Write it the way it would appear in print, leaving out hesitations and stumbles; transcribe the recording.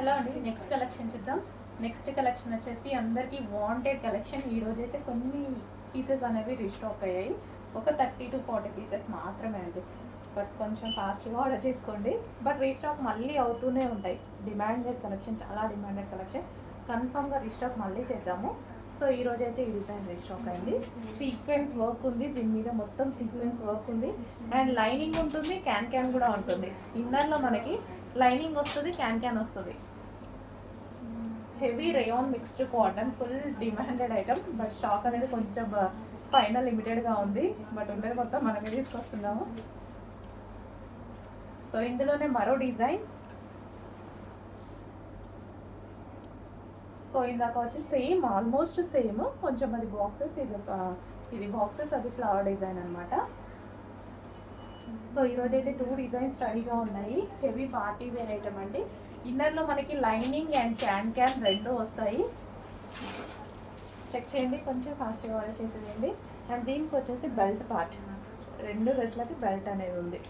Hello అండి, next collection చూద్దాం. Next collection వచ్చేసి అందరికీ వాంటెడ్ కలెక్షన్. ఈరోజు అయితే కొన్ని పీసెస్ అనేవి రీస్టాక్ అయ్యాయి. ఒక 30 to 40 పీసెస్ మాత్రమే అండి. బట్ కొంచెం ఫాస్ట్గా ఆర్డర్ చేసుకోండి. బట్ రీస్టాక్ మళ్ళీ అవుతూనే ఉంటాయి. డిమాండెడ్ కలెక్షన్, చాలా డిమాండెడ్ కలెక్షన్. కన్ఫామ్గా రీస్టాక్ మళ్ళీ చేద్దాము. సో ఈరోజు అయితే ఈ డిజైన్ రీస్టాక్ అయింది. సీక్వెన్స్ వర్క్ ఉంది, దీని మీద మొత్తం సీక్వెన్స్ వర్క్ ఉంది. అండ్ లైనింగ్ ఉంటుంది, క్యాన్ కూడా ఉంటుంది. ఇన్నర్లో మనకి లైనింగ్ వస్తుంది, క్యాన్ వస్తుంది. Heavy rayon mixed cotton, full demanded item. But stock అనేది కొంచెం పైన లిమిటెడ్గా ఉంది. బట్ ఉండేది మొత్తం మనమే తీసుకొస్తున్నాము. సో ఇందులోనే మరో డిజైన్. సో ఇందాక వచ్చి సేమ్, ఆల్మోస్ట్ సేమ్, కొంచెం అది బాక్సెస్, ఇది బాక్సెస్, అది ఫ్లవర్ డిజైన్ అనమాట. సో ఈరోజు అయితే 2 డిజైన్స్ రెడీగా ఉన్నాయి. హెవీ పార్టీ వేర్ ఐటమ్ అండి. ఇన్నర్లో మనకి లైనింగ్ అండ్ క్యాన్ రెండు వస్తాయి. చెక్ చేయండి, కొంచెం ఫాస్ట్గా ఆర్డర్ చేసేయండి. అండ్ దీనికి వచ్చేసి బెల్ట్ పార్ట్, 2 డ్రెస్లకి బెల్ట్ అనేది ఉంది.